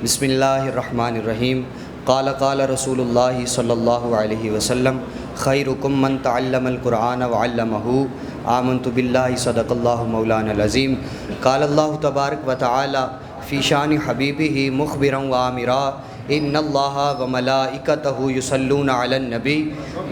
بسم اللہ الرحمن الرحیم۔ قال رسول اللہ صلی اللہ علیہ وسلم خیرکم من تعلم القرآن وعلمہ آمنت باللہ صدق اللہ مولانا العظیم۔ قال اللہ تبارک و تعالی فی شان حبیبہ مخبرا وآمرا ان اللہ وملائکتہ یصلون علی النبی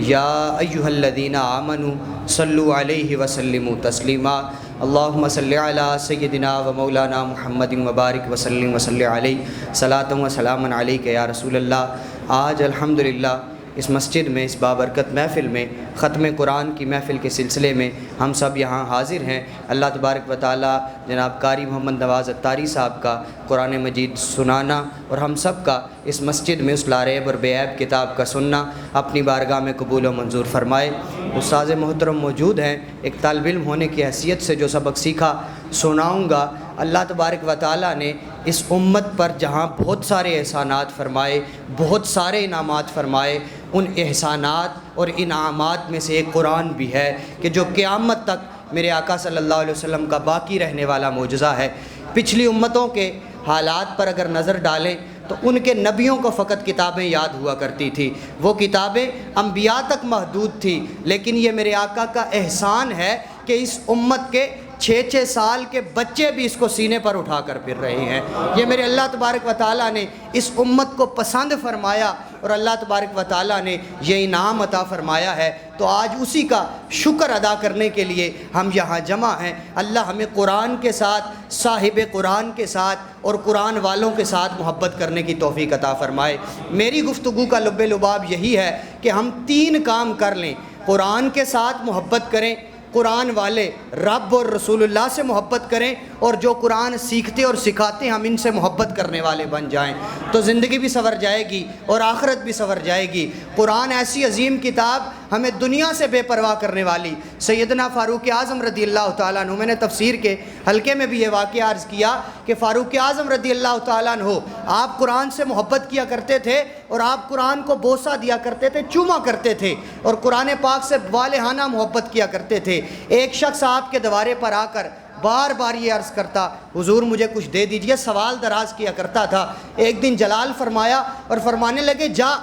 یا ایہا الذین آمنوا صلوا علیہ وسلموا تسلیما۔ اللہم صلی علی سیدنا و مولانا محمد مبارک وسلم وصلی علیہ صلاۃ و سلام علیک یا رسول اللہ۔ آج الحمدللہ اس مسجد میں، اس بابرکت محفل میں، ختم قرآن کی محفل کے سلسلے میں ہم سب یہاں حاضر ہیں۔ اللہ تبارک و تعالی جناب قاری محمد نواز اتاری صاحب کا قرآن مجید سنانا اور ہم سب کا اس مسجد میں اس لاریب اور بے عیب کتاب کا سننا اپنی بارگاہ میں قبول و منظور فرمائے۔ استاذ محترم موجود ہیں، ایک طالب علم ہونے کی حیثیت سے جو سبق سیکھا سناؤں گا۔ اللہ تبارک و تعالیٰ نے اس امت پر جہاں بہت سارے احسانات فرمائے، بہت سارے انعامات فرمائے، ان احسانات اور انعامات میں سے ایک قرآن بھی ہے کہ جو قیامت تک میرے آقا صلی اللہ علیہ وسلم کا باقی رہنے والا معجزہ ہے۔ پچھلی امتوں کے حالات پر اگر نظر ڈالیں تو ان کے نبیوں کو فقط کتابیں یاد ہوا کرتی تھی، وہ کتابیں انبیاء تک محدود تھی، لیکن یہ میرے آقا کا احسان ہے کہ اس امت کے 6 سال کے بچے بھی اس کو سینے پر اٹھا کر پھر رہے ہیں۔ یہ میرے اللہ تبارک و تعالیٰ نے اس امت کو پسند فرمایا اور اللہ تبارک و تعالیٰ نے یہ انعام عطا فرمایا ہے، تو آج اسی کا شکر ادا کرنے کے لیے ہم یہاں جمع ہیں۔ اللہ ہمیں قرآن کے ساتھ، صاحب قرآن کے ساتھ اور قرآن والوں کے ساتھ محبت کرنے کی توفیق عطا فرمائے۔ میری گفتگو کا لب لباب یہی ہے کہ ہم 3 کام کر لیں۔ قرآن کے ساتھ محبت کریں، قرآن والے رب اور رسول اللہ سے محبت کریں، اور جو قرآن سیکھتے اور سکھاتے ہیں ہم ان سے محبت کرنے والے بن جائیں، تو زندگی بھی سنور جائے گی اور آخرت بھی سنور جائے گی۔ قرآن ایسی عظیم کتاب ہمیں دنیا سے بے پرواہ کرنے والی سیدنا فاروق اعظم رضی اللہ تعالیٰ عنہ، میں نے تفسیر کے حلقے میں بھی یہ واقعہ عرض کیا کہ فاروق اعظم رضی اللہ تعالیٰ عنہ آپ قرآن سے محبت کیا کرتے تھے اور آپ قرآن کو بوسہ دیا کرتے تھے، چوما کرتے تھے اور قرآن پاک سے والہانہ محبت کیا کرتے تھے۔ ایک شخص آپ کے دوارے پر آ کر بار بار یہ عرض کرتا، حضور مجھے کچھ دے دیجئے، سوال دراز کیا کرتا تھا۔ ایک دن جلال فرمایا اور فرمانے لگے، جا،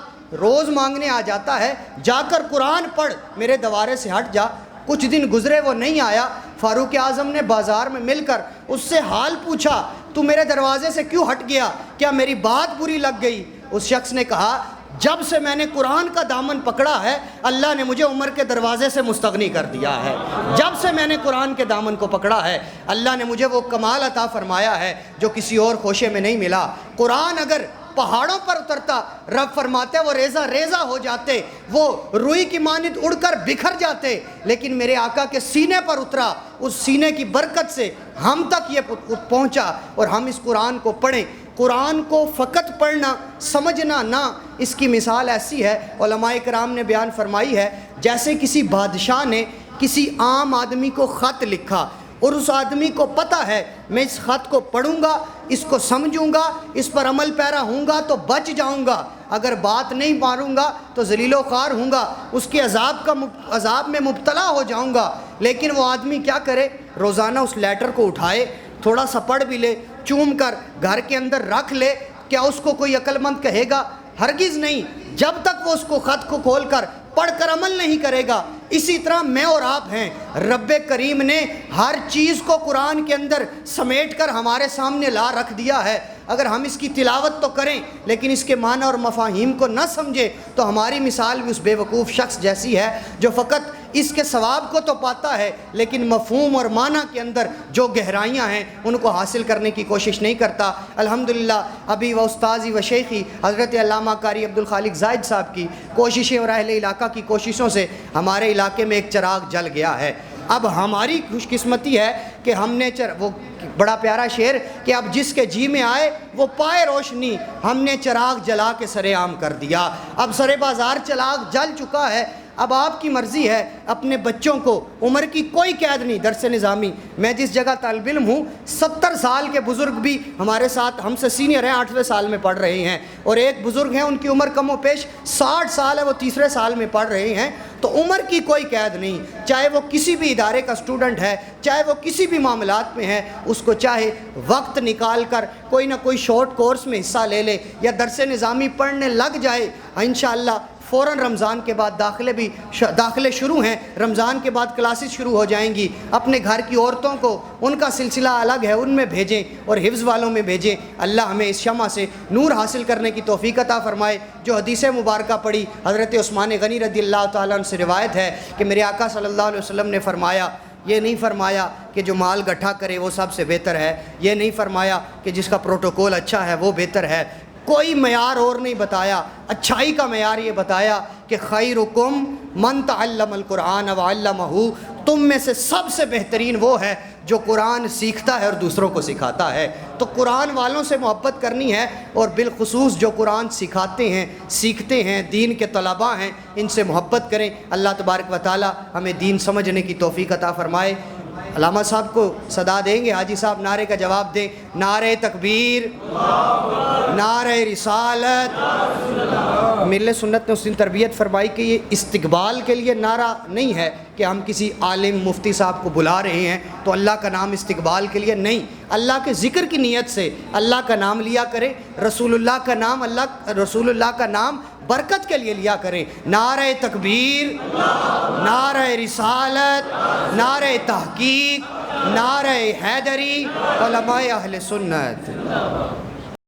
روز مانگنے آ جاتا ہے، جا کر قرآن پڑھ، میرے دوارے سے ہٹ جا۔ کچھ دن گزرے، وہ نہیں آیا۔ فاروق اعظم نے بازار میں مل کر اس سے حال پوچھا، تو میرے دروازے سے کیوں ہٹ گیا؟ کیا میری بات بری لگ گئی؟ اس شخص نے کہا، جب سے میں نے قرآن کا دامن پکڑا ہے اللہ نے مجھے عمر کے دروازے سے مستغنی کر دیا ہے۔ جب سے میں نے قرآن کے دامن کو پکڑا ہے اللہ نے مجھے وہ کمال عطا فرمایا ہے جو کسی اور خوشے میں نہیں ملا۔ قرآن اگر پہاڑوں پر اترتا، رب فرماتے وہ ریزہ ریزہ ہو جاتے، وہ روئی کی مانند اڑ کر بکھر جاتے، لیکن میرے آقا کے سینے پر اترا، اس سینے کی برکت سے ہم تک یہ پہنچا اور ہم اس قرآن کو پڑھیں۔ قرآن کو فقط پڑھنا، سمجھنا نہ، اس کی مثال ایسی ہے، علماء کرام نے بیان فرمائی ہے، جیسے کسی بادشاہ نے کسی عام آدمی کو خط لکھا اور اس آدمی کو پتہ ہے میں اس خط کو پڑھوں گا، اس کو سمجھوں گا، اس پر عمل پیرا ہوں گا تو بچ جاؤں گا، اگر بات نہیں مانوں گا تو ذلیل و خوار ہوں گا، اس کے عذاب میں مبتلا ہو جاؤں گا۔ لیکن وہ آدمی کیا کرے؟ روزانہ اس لیٹر کو اٹھائے، تھوڑا سا پڑھ بھی لے، چوم کر گھر کے اندر رکھ لے، کیا اس کو کوئی عقل مند کہے گا؟ ہرگز نہیں، جب تک وہ اس کو خط کو کھول کر پڑھ کر عمل نہیں کرے گا۔ اسی طرح میں اور آپ ہیں، رب کریم نے ہر چیز کو قرآن کے اندر سمیٹ کر ہمارے سامنے لا رکھ دیا ہے، اگر ہم اس کی تلاوت تو کریں لیکن اس کے معنی اور مفاہیم کو نہ سمجھے تو ہماری مثال بھی اس بے وقوف شخص جیسی ہے جو فقط اس کے ثواب کو تو پاتا ہے لیکن مفہوم اور معنی کے اندر جو گہرائیاں ہیں ان کو حاصل کرنے کی کوشش نہیں کرتا۔ الحمدللہ ابھی و استاذی و شیخی حضرت علامہ قاری عبدالخالق زاہد صاحب کی کوششیں اور اہل علاقہ کی کوششوں سے ہمارے علاقے میں ایک چراغ جل گیا ہے۔ اب ہماری خوش قسمتی ہے کہ ہم نے وہ بڑا پیارا شعر کہ اب جس کے جی میں آئے وہ پائے روشنی، ہم نے چراغ جلا کے سر عام کر دیا۔ اب سر بازار چراغ جل چکا ہے، اب آپ کی مرضی ہے. اپنے بچوں کو عمر کی کوئی قید نہیں. درس نظامی میں جس جگہ طالب علم ہوں 70 سال کے بزرگ بھی ہمارے ساتھ ہم سے سینئر ہیں, 8ویں سال میں پڑھ رہے ہیں, اور ایک بزرگ ہیں ان کی عمر کم و پیش 60 سال ہے, وہ 3رے سال میں پڑھ رہے ہیں. تو عمر کی کوئی قید نہیں, چاہے وہ کسی بھی ادارے کا اسٹوڈنٹ ہے, چاہے وہ کسی بھی معاملات میں ہے, اس کو چاہے وقت نکال کر کوئی نہ کوئی شارٹ کورس میں حصہ لے لے یا درس نظامی پڑھنے لگ جائے. انشاءاللہ فوراً رمضان کے بعد داخلے شروع ہیں, رمضان کے بعد کلاسز شروع ہو جائیں گی. اپنے گھر کی عورتوں کو ان کا سلسلہ الگ ہے, ان میں بھیجیں اور حفظ والوں میں بھیجیں. اللہ ہمیں اس شمع سے نور حاصل کرنے کی توفیق عطا فرمائے. جو حدیث مبارکہ پڑھی حضرت عثمان غنی رضی اللہ تعالیٰ عنہ سے روایت ہے کہ میرے آقا صلی اللہ علیہ وسلم نے فرمایا, یہ نہیں فرمایا کہ جو مال گٹھا کرے وہ سب سے بہتر ہے, یہ نہیں فرمایا کہ جس کا پروٹوکول اچھا ہے وہ بہتر ہے, کوئی معیار اور نہیں بتایا. اچھائی کا معیار یہ بتایا کہ خیرکم من تعلم القرآن وعلمہ, تم میں سے سب سے بہترین وہ ہے جو قرآن سیکھتا ہے اور دوسروں کو سکھاتا ہے. تو قرآن والوں سے محبت کرنی ہے, اور بالخصوص جو قرآن سکھاتے ہیں سیکھتے ہیں دین کے طلباء ہیں ان سے محبت کریں. اللہ تبارک و تعالی ہمیں دین سمجھنے کی توفیق عطا فرمائے. علامہ صاحب کو صدا دیں گے, حاجی صاحب نعرے کا جواب دیں. نعرہ تکبیر, نعرہ رسالت. ملت سنت نے اس دن تربیت فرمائی کہ یہ استقبال کے لیے نعرہ نہیں ہے کہ ہم کسی عالم مفتی صاحب کو بلا رہے ہیں تو اللہ کا نام استقبال کے لیے نہیں, اللہ کے ذکر کی نیت سے اللہ کا نام لیا کرے, رسول اللہ کا نام برکت کے لیے لیا کریں. نعرہ تکبیر, نعرہ رسالت, نعرہ تحقیق, نعرہ حیدری, علماء اہل سنت.